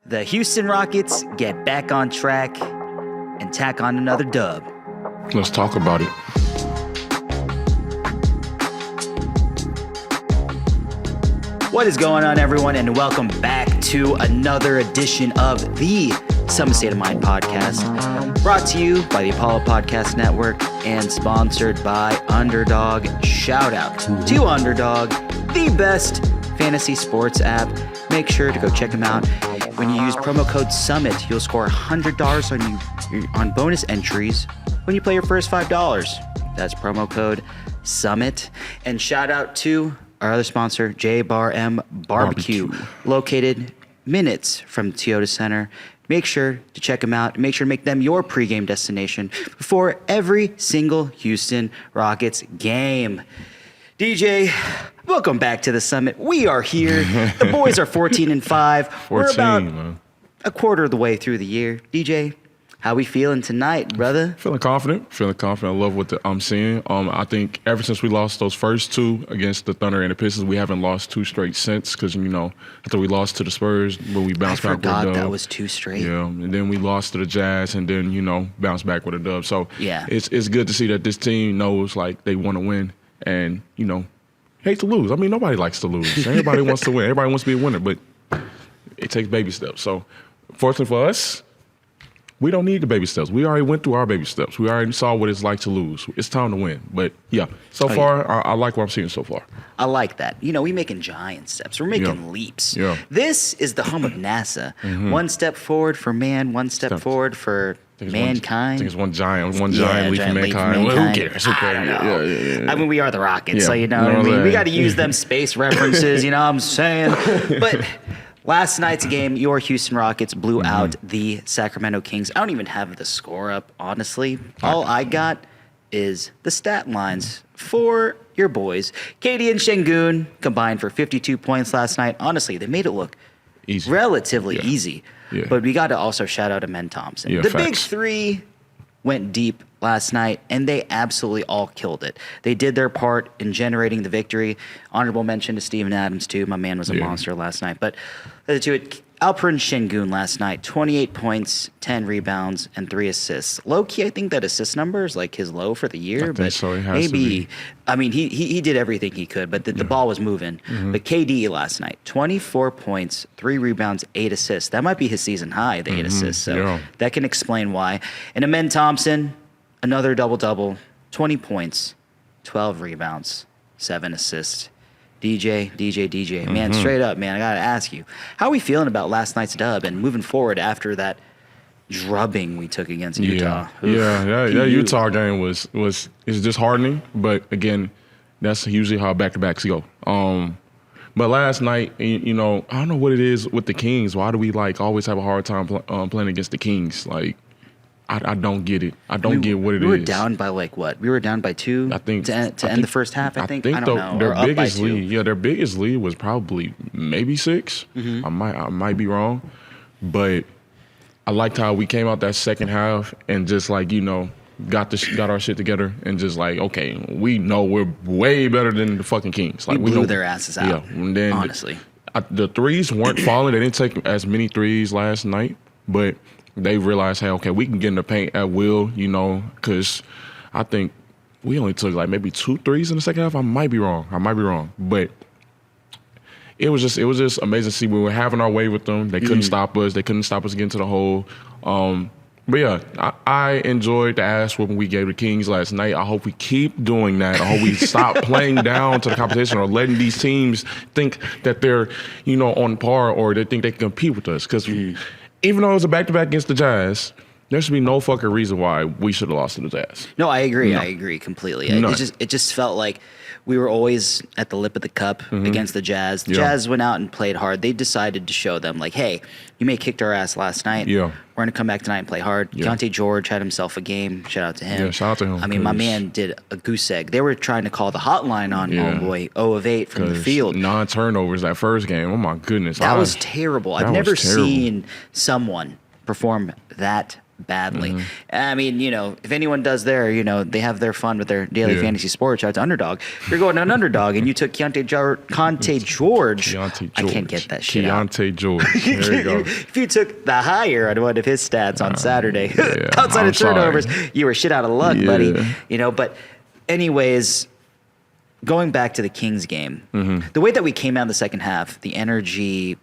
The Houston Rockets get back on track and tack on another dub. Let's talk about it. What is going on, everyone, and welcome back to another edition of the Some State of Mind podcast, brought to you by the Apollo Podcast Network and sponsored by Underdog. Shout out to Underdog, the best fantasy sports app. Make sure to go check them out. When you use promo code SUMMIT, you'll score $100 on bonus entries when you play your first $5. That's promo code SUMMIT. And shout out to our other sponsor, J Bar M Barbecue, located minutes from Toyota Center. Make sure to check them out. Make sure to make them your pregame destination before every single Houston Rockets game. DJ, welcome back to the Summit. We are here. The boys are 14-5. We're about a quarter of the way through the year. DJ, how we feeling tonight, brother? Feeling confident. I love what I'm seeing. I think ever since we lost those first two against the Thunder and the Pistons, we haven't lost two straight since. Because after we lost to the Spurs, but we bounced back with a dub. I forgot that was two straight. Yeah, and then we lost to the Jazz, and then bounced back with a dub. So yeah, it's good to see that this team knows like they want to win, and hate to lose. I mean, nobody likes to lose. Everybody wants to win. Everybody wants to be a winner, but it takes baby steps. So fortunately for us, we don't need the baby steps. We already went through our baby steps. We already saw what it's like to lose. It's time to win. But, yeah, so far, I like what I'm seeing so far. I like that. We making giant steps. We're making leaps. Yeah. This is the home of NASA. Mm-hmm. One step forward for man, one step forward for mankind. I think it's one giant leap for mankind. Well, who cares? I mean, we are the Rockets, so what I mean? We got to use them space references, you know what I'm saying? But last night's game, your Houston Rockets blew out the Sacramento Kings. I don't even have the score up, honestly. All I got is the stat lines for your boys. KD and Sengun combined for 52 points last night. Honestly, they made it look relatively easy. Yeah. But we got to also shout out to Thompson. The big three went deep last night, and they absolutely all killed it. They did their part in generating the victory. Honorable mention to Steven Adams, too. My man was a monster last night. But to it, Alperen Sengun last night, 28 points, 10 rebounds, and 3 assists. Low-key, I think that assist number is like his low for the year. I think so. It has to be. I mean, he did everything he could, but the ball was moving. Mm-hmm. But KD last night, 24 points, 3 rebounds, 8 assists. That might be his season high, the 8 assists. So that can explain why. And Amen Thompson, another double-double, 20 points, 12 rebounds, 7 assists. DJ. Man, straight up, man, I got to ask you, how are we feeling about last night's dub and moving forward after that drubbing we took against Utah? That Utah game was disheartening, but again, that's usually how back-to-backs go. But last night, I don't know what it is with the Kings. Why do we always have a hard time playing against the Kings? I don't get it. I don't get what it is. We were down by what? We were down by 2 to end the first half, I think. I don't know. Their biggest lead, their biggest lead was probably maybe 6. Mm-hmm. I might be wrong. But I liked how we came out that second half and just got our shit together and just okay, we know we're way better than the fucking Kings. We blew their asses out. Yeah, and then honestly. The threes weren't falling. They didn't take as many threes last night, but they realized, hey, okay, we can get in the paint at will, because I think we only took maybe 2 threes in the second half. I might be wrong, but it was just amazing to see. We were having our way with them. They couldn't stop us. They couldn't stop us getting to the hole. But yeah, I enjoyed the ass whooping we gave the Kings last night. I hope we keep doing that. I hope we stop playing down to the competition or letting these teams think that they're, on par or they think they can compete with us. Because even though it was a back-to-back against the Jazz, there should be no fucking reason why we should have lost to the Jazz. No, I agree. I agree completely. It just felt like we were always at the lip of the cup against the Jazz. The Jazz went out and played hard. They decided to show them, hey, you may have kicked our ass last night. Yeah. We're going to come back tonight and play hard. Yeah. Keontae George had himself a game. Shout out to him. Yeah, shout out to him. I mean, my man did a goose egg. They were trying to call the hotline on homeboy 0 of 8 from the field. 9 turnovers that first game. Oh, my goodness. That was terrible. I've never seen someone perform that badly. I mean, if anyone does they have their fun with their daily fantasy sports. Shout out to Underdog. You're going on Underdog, and you took Keontae George. I can't get that shit out. Keontae George. There you go. If you took the higher on one of his stats on Saturday, outside of turnovers, you were shit out of luck, buddy. But anyways, going back to the Kings game, the way that we came out in the second half, the energy,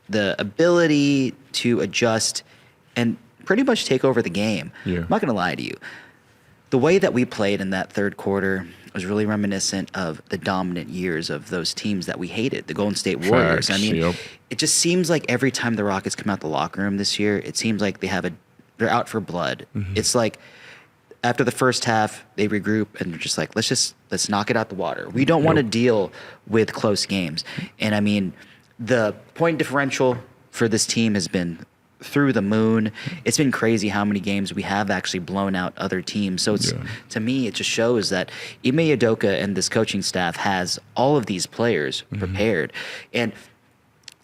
the ability to adjust and pretty much take over the game. I'm not going to lie to you. The way that we played in that third quarter was really reminiscent of the dominant years of those teams that we hated, the Golden State Warriors. Facts, it just seems like every time the Rockets come out the locker room this year, it seems like they're out for blood. It's like after the first half, they regroup and they're just like, let's knock it out the water. We don't want to deal with close games. And the point differential for this team has been through the moon. It's been crazy how many games we have actually blown out other teams. So to me, it just shows that Ime Udoka and this coaching staff has all of these players prepared. And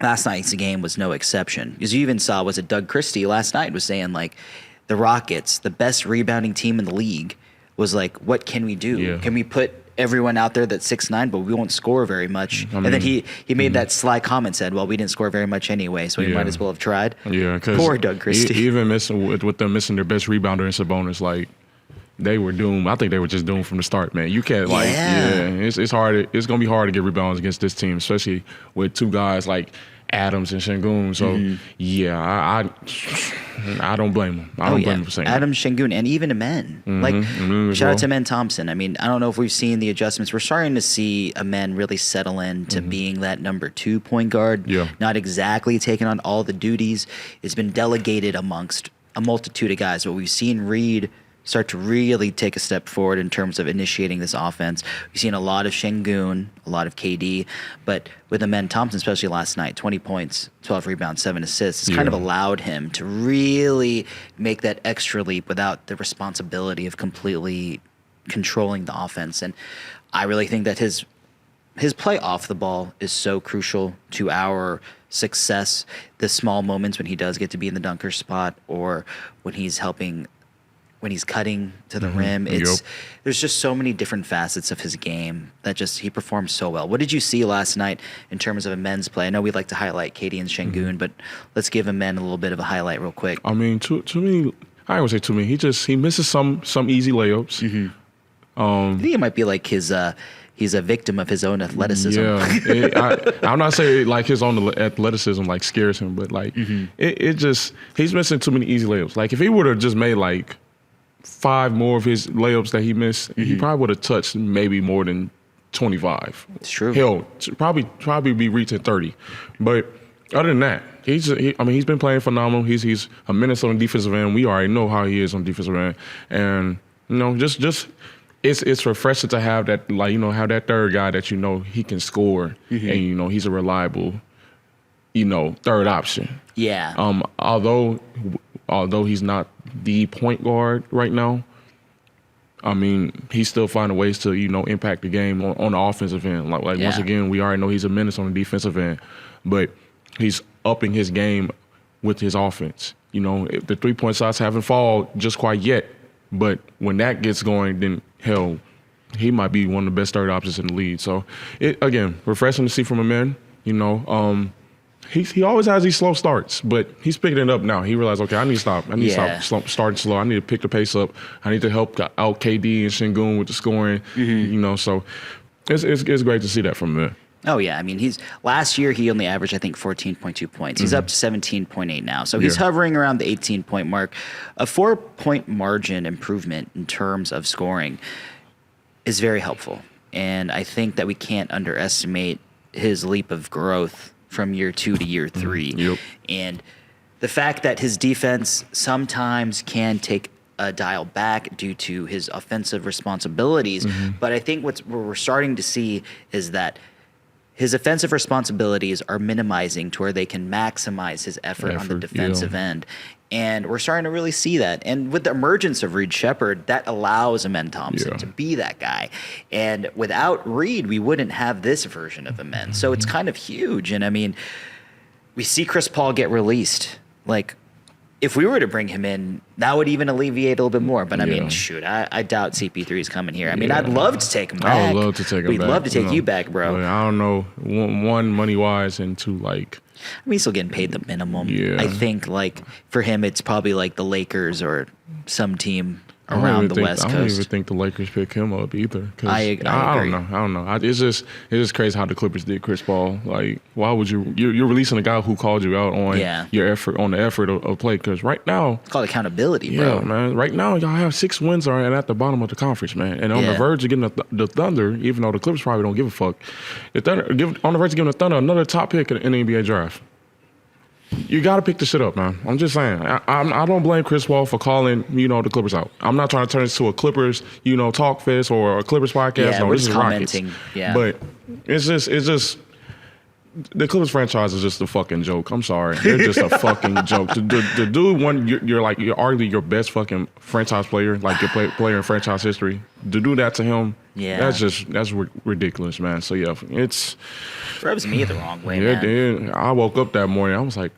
last night's game was no exception. As you even saw, was it Doug Christie last night was saying, like, the Rockets, the best rebounding team in the league, was like, what can we do? Can we put everyone out there that's 6'9", but we won't score very much? And then he made that sly comment, said, well, we didn't score very much anyway, so we might as well have tried. Because poor Doug Christie. Even with them missing their best rebounder in Sabonis, like, they were doomed. I think they were just doomed from the start, man. You can't, it's hard. It's going to be hard to get rebounds against this team, especially with two guys like Adams and Sengun. So, I don't blame him. I don't blame him for saying Adams, Sengun, and even Amen. Shout out to Amen Thompson. I don't know if we've seen the adjustments. We're starting to see Amen really settle into being that number 2 point guard. Not exactly taking on all the duties. It's been delegated amongst a multitude of guys. But we've seen Reed start to really take a step forward in terms of initiating this offense. We've seen a lot of Sengun, a lot of KD, but with Amen Thompson, especially last night, 20 points, 12 rebounds, 7 assists, it's kind of allowed him to really make that extra leap without the responsibility of completely controlling the offense. And I really think that his play off the ball is so crucial to our success. The small moments when he does get to be in the dunker spot, or when he's cutting to the rim. There's just so many different facets of his game that he performs so well. What did you see last night in terms of a men's play? I know we like to highlight KD and Sengun, but let's give a men a little bit of a highlight real quick. To me, I always say to me, he misses some easy layups. I think it might be like he's a victim of his own athleticism. I'm not saying like his own athleticism like scares him, but like he's missing too many easy layups. Like if he would have just made like 5 more of his layups that he missed, he probably would have touched maybe more than 25. It's true. Hell, probably be reaching 30. But other than that, he's been playing phenomenal. He's a menace on the defensive end. We already know how he is on the defensive end, and just it's refreshing to have that, like, have that third guy that he can score, and he's a reliable, third option. Yeah. Although he's not the point guard right now, he's still finding ways to, impact the game on the offensive end. Once again, we already know he's a menace on the defensive end, but he's upping his game with his offense. If the 3-point shots haven't fallen just quite yet, but when that gets going, then hell, he might be one of the best third options in the league. So, again, refreshing to see from a man. He always has these slow starts, but he's picking it up now. He realized, okay, I need to stop. I need to stop starting slow. I need to pick the pace up. I need to help out KD and Sengun with the scoring. So it's great to see that from him. Oh, yeah. Last year he only averaged, I think, 14.2 points. He's up to 17.8 now. So he's hovering around the 18-point mark. A 4-point margin improvement in terms of scoring is very helpful. And I think that we can't underestimate his leap of growth from year 2 to year 3. And the fact that his defense sometimes can take a dial back due to his offensive responsibilities. But I think what we're starting to see is that his offensive responsibilities are minimizing to where they can maximize his effort on the defensive end. And we're starting to really see that. And with the emergence of Reed Sheppard, that allows Amen Thompson to be that guy. And without Reed, we wouldn't have this version of Amen. So it's kind of huge. And we see Chris Paul get released. Like, if we were to bring him in, that would even alleviate a little bit more. But I mean, Yeah. shoot, I doubt CP3 is coming here. I mean, Yeah. I'd love to take him back. I would love to take him back. We'd love to take know. you back, bro. But I don't know. One, money wise, and two, like, I mean, he's still getting paid the minimum. Yeah. I think, like, for him, it's probably like the Lakers or some team around the West I don't even Coast. think the Lakers pick him up either. 'Cause I agree. don't know. It's just crazy how the Clippers did Chris Paul. Like, why would you're releasing a guy who called you out on your effort, on the effort of play? Because right now, It's called accountability, yeah, bro. man. Right now, y'all have 6 wins and at the bottom of the conference, man. And on the verge of getting the Thunder, even though the Clippers probably don't give a fuck, the Thunder on the verge of giving the Thunder another top pick in the NBA draft. You got to pick the shit up, man. I'm just saying. I don't blame Chris Paul for calling, the Clippers out. I'm not trying to turn this to a Clippers, talk fest or a Clippers podcast. Yeah, no, we're this just is Rockets. commenting. Yeah. But it's just the Clippers franchise is just a fucking joke. I'm sorry. They're just a fucking joke. The dude, you're arguably your best fucking franchise player, like your player in franchise history. To do that to him, that's ridiculous, man. So yeah, it's Rubs me the wrong way, yeah, man. dude. I woke up that morning. I was like,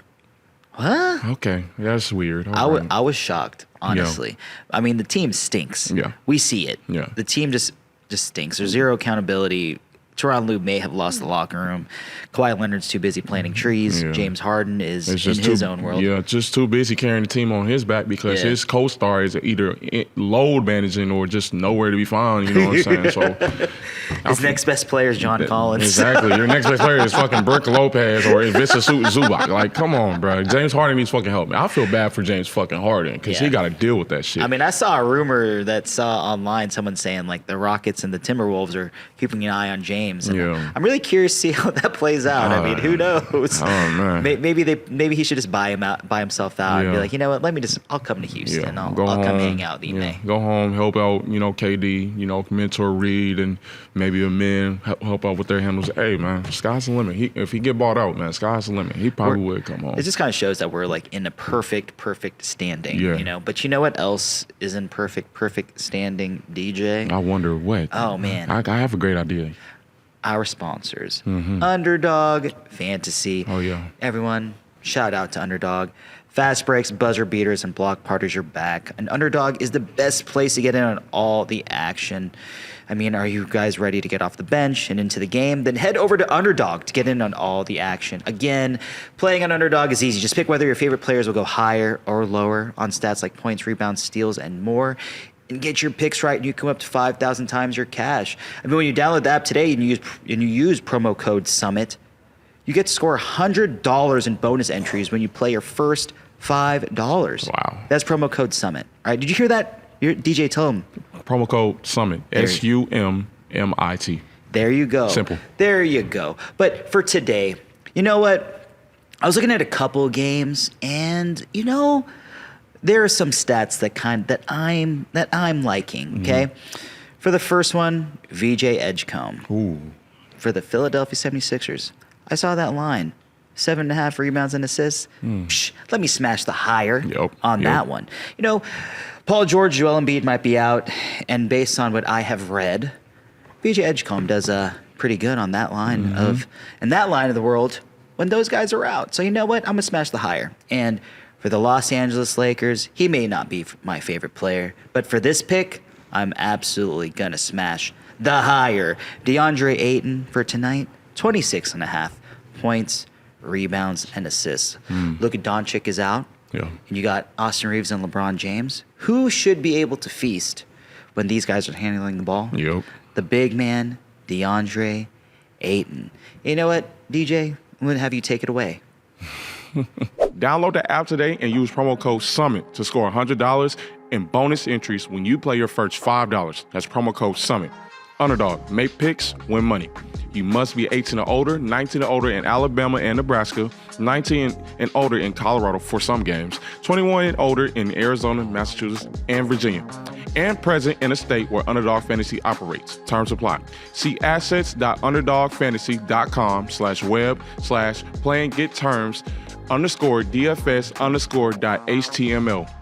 What? okay, that's weird. I was shocked, honestly. I mean, the team stinks. Yeah. We see it. Yeah. The team just stinks. There's zero accountability. Tyronn Lue may have lost the locker room. Kawhi Leonard's too busy planting trees. Yeah. James Harden is in just his own world. Yeah, just too busy carrying the team on his back because his co-star is either load managing or just nowhere to be found. You know what I'm saying? So His next best player is John Collins. Exactly. Your next best player is fucking Brook Lopez or Ivica Zubac. Like, come on, bro. James Harden needs fucking help. I feel bad for James fucking Harden because he got to deal with that shit. I mean, I saw a rumor that saw online someone saying like the Rockets and the Timberwolves are keeping an eye on James. And I'm really curious to see how that plays out. I mean, who knows? Oh man. Maybe he should just buy himself out and be like, you know what? I'll come to Houston. I'll come hang out with you, man. Go home, help out, KD, mentor Reed and maybe a man help out with their handles. Hey man, sky's the limit. If he get bought out, man, sky's the limit. He probably would come home. It just kind of shows that we're like in a perfect standing, But you know what else is in perfect standing, DJ? I wonder what. Oh man, I have a great idea. Our sponsors, Underdog Fantasy. Oh yeah. Everyone, shout out to Underdog. Fast breaks, buzzer beaters, and block parters are back. And Underdog is the best place to get in on all the action. I mean, are you guys ready to get off the bench and into the game? Then head over to Underdog to get in on all the action. Again, playing on Underdog is easy. Just pick whether your favorite players will go higher or lower on stats like points, rebounds, steals, and more. And get your picks right, and you come up to 5,000 times your cash. I mean, when you download the app today and you use promo code SUMMIT, you get to score $100 in bonus entries when you play your first $5. Wow. That's promo code SUMMIT. All right, did you hear that? Your DJ, tell him. Promo code SUMMIT. SUMMIT. There you go. Simple. There you go. But for today, you know what? I was looking at a couple of games, and there are some stats that I'm liking. Okay, for the first one, VJ Edgecombe. Ooh. For the Philadelphia 76ers, I saw that line, 7.5 rebounds and assists. Psh, let me smash the higher on that one. Paul George, Joel Embiid might be out, and based on what I have read, VJ Edgecombe does pretty good on that line of the world when those guys are out. So you know what? I'm gonna smash the higher. And for the Los Angeles Lakers, he may not be my favorite player, but for this pick, I'm absolutely going to smash the higher. DeAndre Ayton for tonight, 26.5 points, rebounds, and assists. Luka Doncic is out. Yeah. And you got Austin Reeves and LeBron James, who should be able to feast when these guys are handling the ball. Yep. The big man, DeAndre Ayton. You know what, DJ? I'm going to have you take it away. Download the app today and use promo code SUMMIT to score $100 in bonus entries when you play your first $5. That's promo code SUMMIT. Underdog, make picks, win money. You must be 18 or older, 19 or older in Alabama and Nebraska, 19 and older in Colorado for some games, 21 and older in Arizona, Massachusetts, and Virginia, and present in a state where Underdog Fantasy operates. Terms apply. See assets.underdogfantasy.com/web/play and get terms _DFS_.html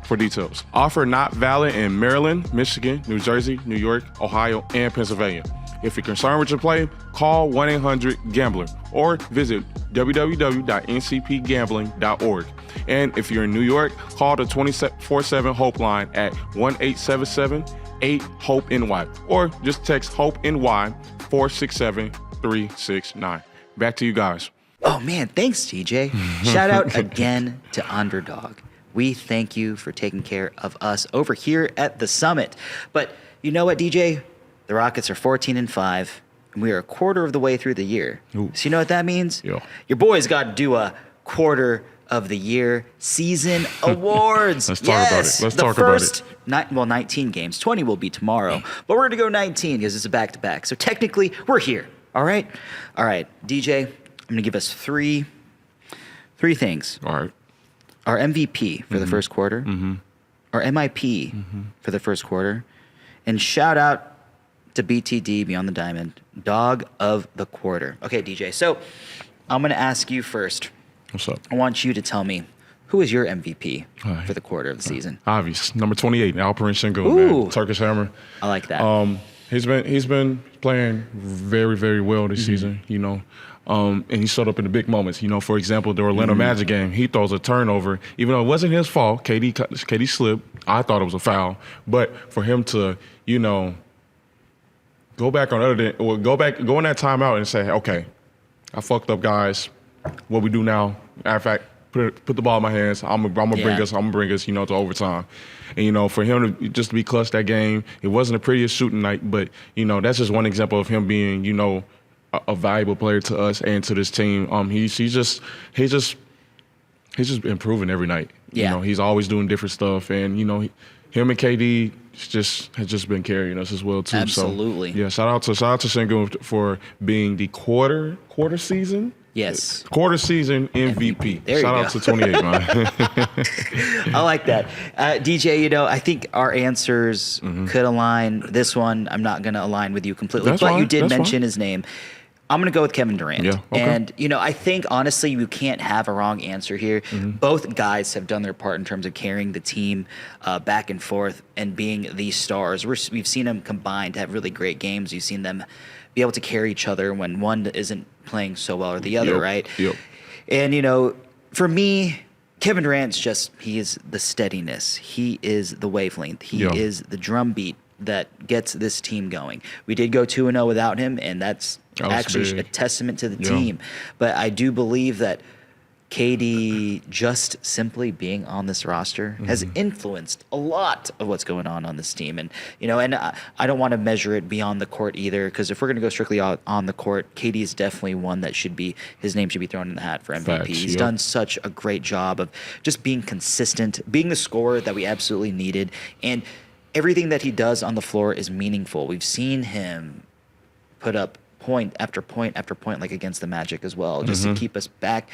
for details. Offer not valid in Maryland, Michigan, New Jersey, New York, Ohio, and Pennsylvania. If you're concerned with your play, call 1-800-GAMBLER or visit www.ncpgambling.org. And if you're in New York, call the 24/7 Hope line at 1-877-8-HOPE-NY or just text HOPE-NY 467-369. Back to you guys. Oh, man, thanks, TJ. Shout out again to Underdog. We thank you for taking care of us over here at the Summit. But you know what, DJ? The Rockets are 14-5, and we are a quarter of the way through the year. Ooh. So you know what that means? Yeah. Your boys got to do a quarter of the year season awards. Let's talk about it. Let's talk about it. 19 games. 20 will be tomorrow. But we're going to go 19 because it's a back-to-back. So technically, we're here. All right? All right, DJ, I'm going to give us three things. All right. Our MVP for the first quarter, our MIP for the first quarter, and shout out to BTD, Beyond the Diamond, Dog of the Quarter. Okay, DJ, so I'm going to ask you first. What's up? I want you to tell me, who is your MVP for the quarter of the season? Obvious. Number 28, Alperen Sengun, Ooh. man. Turkish Hammer. I like that. He's been playing very, very well this season, you know. And he showed up in the big moments. You know, for example, the Orlando Magic game, he throws a turnover, even though it wasn't his fault. KD slipped. I thought it was a foul. But for him to, you know, go in that timeout and say, okay, I fucked up, guys. What we do now? Matter of fact, put the ball in my hands. I'm gonna bring us, you know, to overtime. And, you know, for him to just be clutch that game, it wasn't the prettiest shooting night, but, you know, that's just one example of him being, you know, a valuable player to us and to this team. He's just improving every night. Yeah. You know, he's always doing different stuff, and, you know, him and KD has just been carrying us as well too. Absolutely. So, yeah, shout out to Sengun for being the quarter season. Yes. Quarter season MVP. There you Shout go. out to 28, man. I like that. DJ, you know, I think our answers could align. This one, I'm not going to align with you completely, That's but fine. you did That's mention fine. his name. I'm going to go with Kevin Durant. Yeah, okay. And, you know, I think, honestly, you can't have a wrong answer here. Both guys have done their part in terms of carrying the team back and forth and being these stars. We've seen them combined have really great games. You've seen them be able to carry each other when one isn't playing so well or the other, right? Yep. And, you know, for me, Kevin Durant's he is the steadiness. He is the wavelength. He is the drumbeat that gets this team going. We did go 2-0 without him, and that's actually a testament to the team. But I do believe that KD just simply being on this roster has influenced a lot of what's going on this team. And, you know, and I don't want to measure it beyond the court either, because if we're going to go strictly on the court, KD is definitely one that his name should be thrown in the hat for MVP. Facts, He's done such a great job of just being consistent, being the scorer that we absolutely needed. And everything that he does on the floor is meaningful. We've seen him put up point after point after point, like against the Magic as well, just to get us back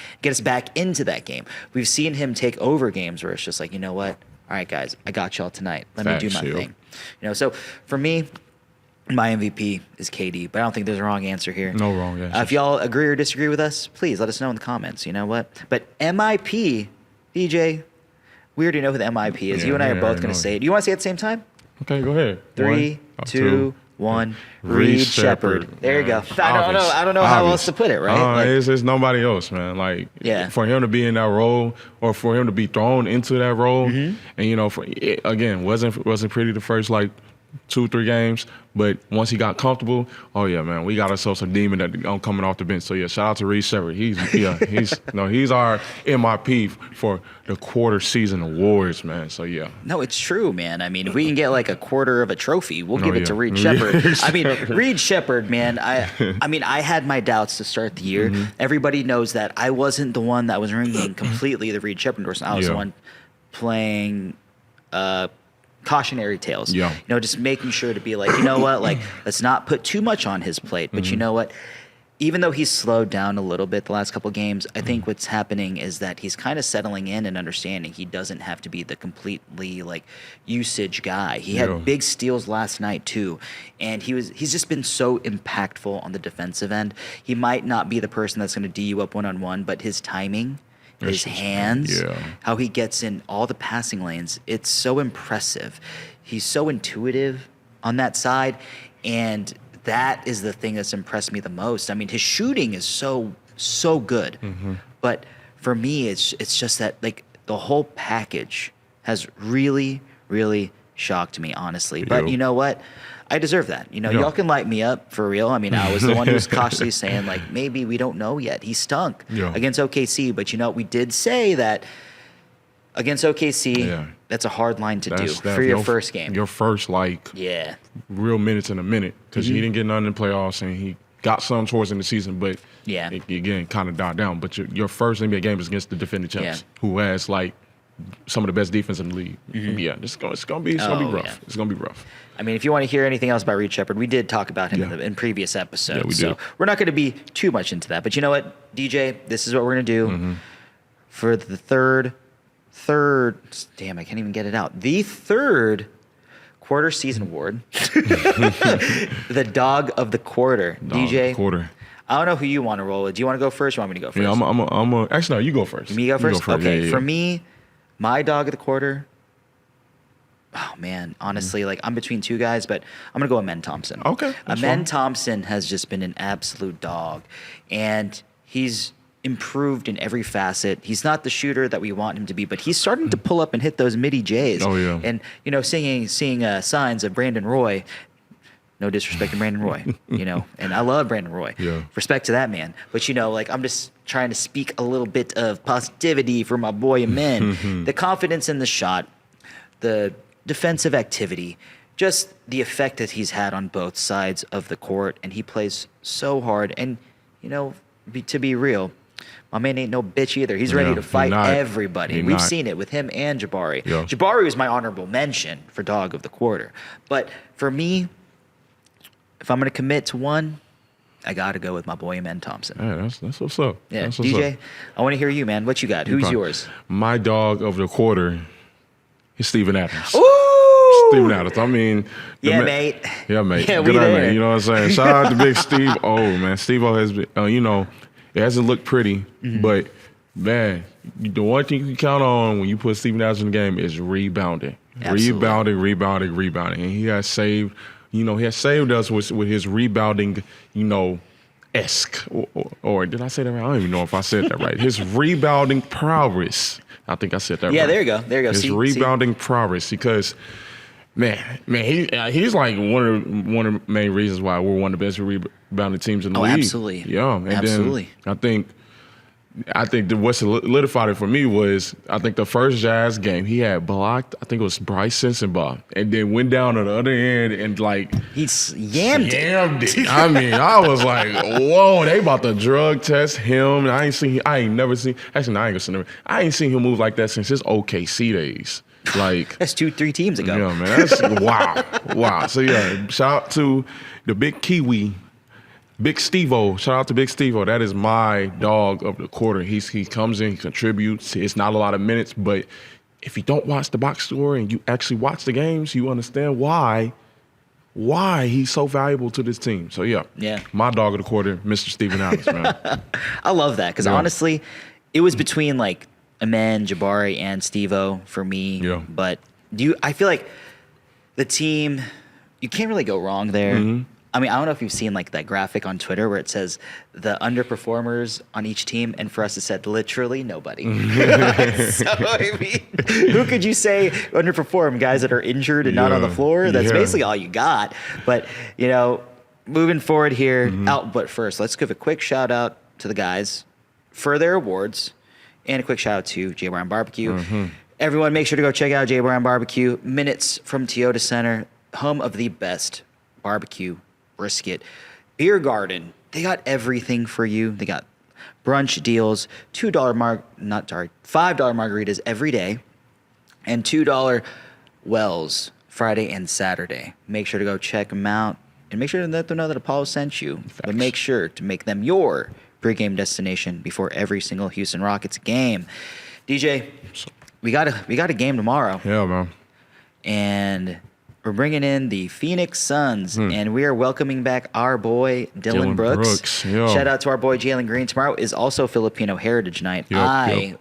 into that game. We've seen him take over games where it's just like, you know what? All right, guys, I got y'all tonight. Let me do my thing. You know, so for me, my MVP is KD, but I don't think there's a wrong answer here. No wrong answer. If y'all agree or disagree with us, please let us know in the comments. You know what? But MIP, DJ, we already know who the MIP is. You and I are both going to say it. Do you want to say it at the same time? Okay, go ahead. 3, 2, 1. Reed Sheppard. There you go. I don't know how else to put it, right? It's nobody else, man. Like, for him to be in that role, or for him to be thrown into that role, and, you know, again, wasn't pretty the first like 2-3 games, but once he got comfortable, oh yeah, man, we got ourselves a demon that coming off the bench. So yeah, shout out to Reed Sheppard. He's our MIP for the quarter season awards, man. So yeah. No, it's true, man. I mean, if we can get like a quarter of a trophy, we'll give it to Reed Sheppard. I mean, Reed Sheppard, man. I had my doubts to start the year. Everybody knows that I wasn't the one that was ringing completely the Reed Sheppard endorsement. I was the one playing cautionary tales. You know, just making sure to be like, you know what, like, let's not put too much on his plate. But you know what? Even though he's slowed down a little bit the last couple of games, I think what's happening is that he's kind of settling in and understanding he doesn't have to be the completely like usage guy. He had big steals last night too, and he's just been so impactful on the defensive end. He might not be the person that's going to D you up one-on-one, but his timing, his hands, how he gets in all the passing lanes, it's so impressive. He's so intuitive on that side, and that is the thing that's impressed me the most. I mean, his shooting is so good, but for me, it's just that like the whole package has really shocked me, honestly. But you know what? I deserve that. You know, y'all can light me up for real. I mean, I was the one who was cautiously saying like maybe we don't know yet. He stunk against OKC, but you know we did say that against OKC. That's a hard line to do for your first game. Your first real minutes in a minute because he didn't get none in the playoffs and he got some towards in the season, but it, again kind of died down. But your first NBA game is against the defending champs, who has like some of the best defense in the league. It's gonna be rough. It's gonna be rough. I mean, if you want to hear anything else about Reed Sheppard, we did talk about him in previous episodes. We so we're not going to be too much into that. But you know what, DJ? This is what we're going to do for the third. Damn, I can't even get it out. The third quarter season award, the dog of the quarter, DJ. Quarter. I don't know who you want to roll with. Do you want to go first? Or you want me to go first? Yeah, actually, no, you go first. Me go first? Okay, Yeah. For me, my dog of the quarter. Oh man, honestly, like I'm between two guys, but I'm gonna go Amen Thompson. Okay, Amen Thompson has just been an absolute dog, and he's improved in every facet. He's not the shooter that we want him to be, but he's starting to pull up and hit those midi J's. Oh yeah, and you know, seeing signs of Brandon Roy. No disrespect to Brandon Roy, you know, and I love Brandon Roy. Yeah. Respect to that man. But, you know, like I'm just trying to speak a little bit of positivity for my boy Amen. The confidence in the shot, the defensive activity, just the effect that he's had on both sides of the court. And he plays so hard. And, you know, to be real, my man ain't no bitch either. He's ready to fight everybody. We've seen it with him and Jabari. Yeah. Jabari was my honorable mention for dog of the quarter. But for me, if I'm going to commit to one, I got to go with my boy, Amen Thompson. Yeah, that's what's up. Yeah, that's what's DJ, up. I want to hear you, man. What you got? Who's yours? My dog of the quarter is Steven Adams. Ooh! Steven Adams. I mean, mate. Yeah, mate. Yeah, Good we on there. me. You know what I'm saying? Shout out to Big Steve. Oh, man. Steve-O has been, you know, it hasn't looked pretty, but, man, the one thing you can count on when you put Steven Adams in the game is rebounding. Absolutely. Rebounding. And he has saved. You know, he has saved us with his rebounding, you know, esque. Or did I say that right? I don't even know if I said that right. His rebounding prowess. I think I said that right. Yeah, there you go. His rebounding prowess because, man, he's like one of the main reasons why we're one of the best rebounding teams in the league. Absolutely. Yeah. And absolutely. Then I think that what solidified it for me was I think the first Jazz game he had blocked. I think it was Bryce Sensabaugh, and then went down to the other end and like he yammed it. I mean, I was like, whoa, they about to drug test him. I ain't seen him move like that since his OKC days. Like that's 2-3 teams ago. Yeah, man, that's wow. So yeah, shout out to the big Kiwi. Big Steve-O, shout out to Big Steve-O. That is my dog of the quarter. He comes in, he contributes. It's not a lot of minutes, but if you don't watch the box score and you actually watch the games, you understand why he's so valuable to this team. So yeah, my dog of the quarter, Mr. Steven Adams, man. I love that because honestly, it was between like Amen, Jabari, and Steve-O for me. Yeah. But I feel like the team, you can't really go wrong there. I mean, I don't know if you've seen like that graphic on Twitter where it says the underperformers on each team, and for us it said literally nobody. So I mean, who could you say underperform? Guys that are injured and not on the floor? That's basically all you got. But you know, moving forward here, but first, let's give a quick shout out to the guys for their awards, and a quick shout out to J. Brown Barbecue. Everyone, make sure to go check out J. Brown Barbecue. Minutes from Toyota Center, home of the best barbecue. Brisket, beer garden. They got everything for you. They got brunch deals, $5 margaritas every day, and $2 Wells Friday and Saturday. Make sure to go check them out, and make sure to let them know that Apollo sent you. Facts. But make sure to make them your pregame destination before every single Houston Rockets game. DJ, we got a game tomorrow. Yeah, man. And we're bringing in the Phoenix Suns, and we are welcoming back our boy, Dylan Brooks. Shout out to our boy, Jalen Green. Tomorrow is also Filipino Heritage Night. I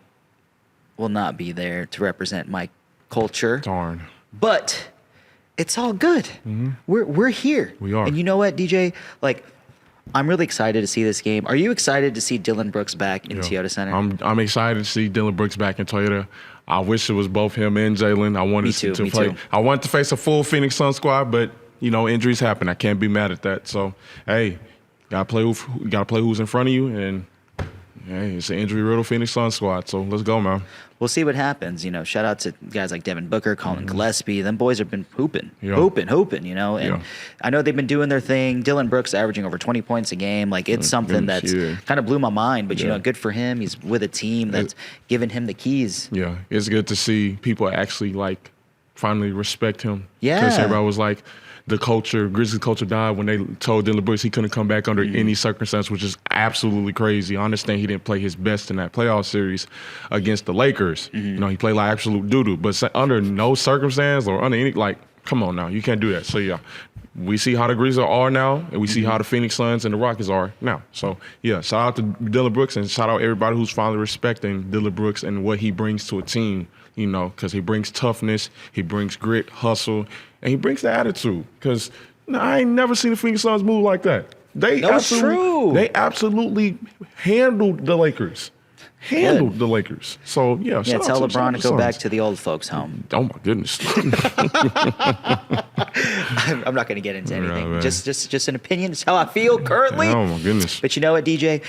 will not be there to represent my culture. Darn. But it's all good. Mm-hmm. We're here. We are. And you know what, DJ? Like, I'm really excited to see this game. Are you excited to see Dillon Brooks back in Toyota Center? I'm excited to see Dillon Brooks back in Toyota. I wish it was both him and Jalen. I wanted to play. I wanted to face a full Phoenix Suns squad, but injuries happen. I can't be mad at that. So, hey, gotta play who's in front of you, and hey, it's an injury-riddled Phoenix Suns squad. So let's go, man. We'll see what happens. Shout out to guys like Devin Booker, Colin Gillespie. Them boys have been hooping. And I know they've been doing their thing. Dillon Brooks averaging over 20 points a game. Like, it's something that's kind of blew my mind. But, good for him. He's with a team that's giving him the keys. Yeah, it's good to see people actually, like, finally respect him. Yeah. Because everybody was like, Grizzlies culture died when they told Dillon Brooks he couldn't come back under any circumstance, which is absolutely crazy. I understand he didn't play his best in that playoff series against the Lakers. He played like absolute doo-doo. But under no circumstance or under any, like, come on now. You can't do that. So, yeah, we see how the Grizzlies are now, and we see how the Phoenix Suns and the Rockets are now. So, yeah, shout out to Dillon Brooks, and shout out everybody who's finally respecting Dillon Brooks and what he brings to a team. Because he brings toughness, he brings grit, hustle, and he brings the attitude. Because I ain't never seen the Phoenix Suns move like that. That's true. They absolutely handled the Lakers. The Lakers. So, yeah. Yeah, tell LeBron to go back to the old folks' home. Oh, my goodness. I'm not going to get into anything. Yeah, just an opinion. It's how I feel currently. Oh, my goodness. But you know what, DJ?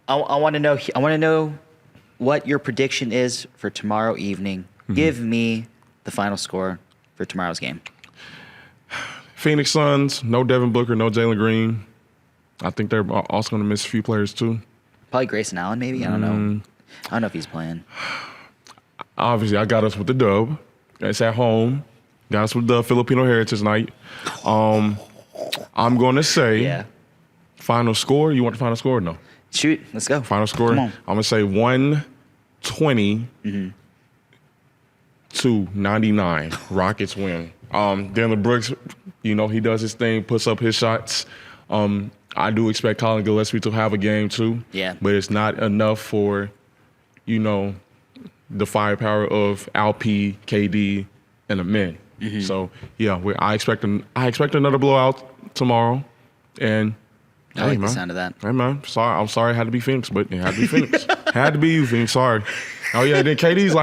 I want to know what your prediction is for tomorrow evening. Give me the final score for tomorrow's game. Phoenix Suns, no Devin Booker, no Jalen Green. I think they're also going to miss a few players too. Probably Grayson Allen, maybe. I don't know. I don't know if he's playing. Obviously, I got us with the dub. It's at home. Got us with the Filipino Heritage Night. I'm going to say final score. You want the final score or no? Shoot, let's go. Final score. Come on. I'm going to say 120 to 99. Rockets win. Dillon Brooks, he does his thing, puts up his shots. I do expect Colin Gillespie to have a game too. Yeah. But it's not enough for, the firepower of Alp, KD, and the men. So yeah, I expect another blowout tomorrow. And I like the sound of that. Hey man, I'm sorry it had to be Phoenix, but it had to be Phoenix. Had to be you, Phoenix. Sorry. Oh yeah, then KD's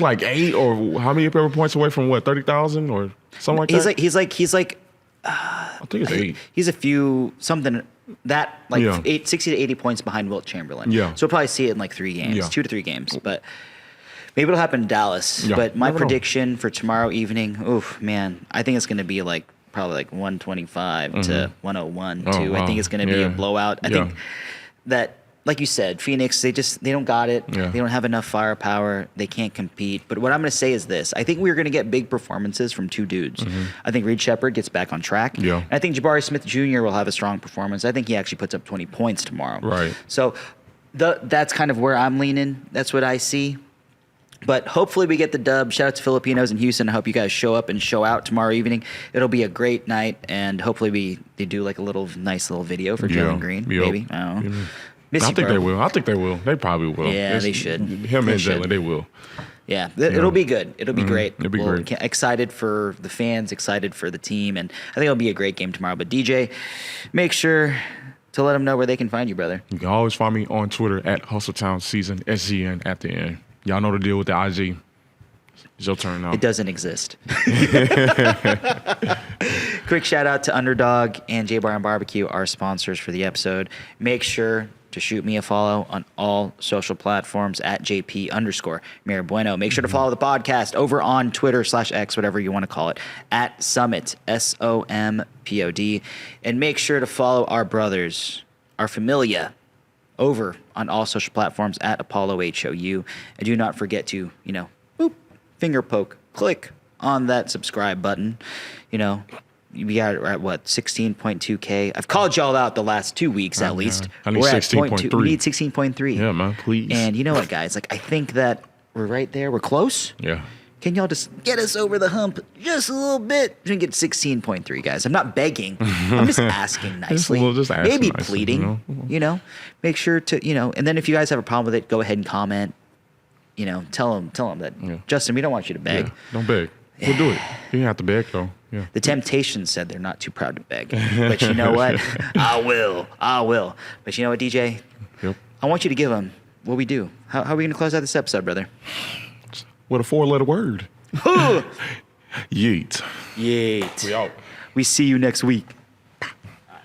like 8 or how many points away from 30,000 or something like that. He's like. I think it's 8. He's a few something that 60 to 80 points behind Wilt Chamberlain. Yeah. So we'll probably see it in like 3 games, 2 to 3 games. But maybe it'll happen in Dallas. Yeah. But my prediction for tomorrow evening, I think it's going to be probably 125 to 101 too. Wow. I think it's going to be a blowout. I think that, like you said, Phoenix, they don't got it. Yeah. They don't have enough firepower. They can't compete. But what I'm going to say is this. I think we're going to get big performances from 2 dudes. I think Reed Sheppard gets back on track. Yeah. And I think Jabari Smith Jr. will have a strong performance. I think he actually puts up 20 points tomorrow. Right. So that's kind of where I'm leaning. That's what I see. But hopefully we get the dub. Shout out to Filipinos in Houston. I hope you guys show up and show out tomorrow evening. It'll be a great night. And hopefully they do like a nice little video for Jalen Green. Maybe. I don't know. I think they will. They probably will. Yeah, they should. Him and Jalen, they will. Yeah, it'll be good. It'll be great. It'll be great. Excited for the fans, excited for the team, and I think it'll be a great game tomorrow. But DJ, make sure to let them know where they can find you, brother. You can always find me on Twitter at HustleTownSeason, SGN at the end. Y'all know the deal with the IG. It's your turn now. It doesn't exist. Quick shout out to Underdog and J Bar and Barbecue, our sponsors for the episode. Make sure to shoot me a follow on all social platforms at JP_Mirabueno. Make sure to follow the podcast over on Twitter /X, whatever you want to call it, at Summit, SOMPOD. And make sure to follow our brothers, our familia, over on all social platforms at Apollo HOU. And do not forget to, finger poke, click on that subscribe button. We got at 16.2K. I've called y'all out the last 2 weeks at least. I need 16.3. We need 16.3. Yeah, man, please. And you know what, guys? I think that we're right there. We're close. Yeah. Can y'all just get us over the hump just a little bit? We can get 16.3, guys. I'm not begging. I'm just asking nicely. Maybe nicely, pleading. Make sure to, and then if you guys have a problem with it, go ahead and comment. Tell them that, Justin, we don't want you to beg. Yeah, don't beg. We'll do it. You didn't have to beg, though. Yeah. The Temptations said they're not too proud to beg. But you know what? I will. But you know what, DJ? Yep. I want you to give them what we do. How are we going to close out this episode, brother? With a 4-letter word. Yeet. Yeet. We out. We see you next week.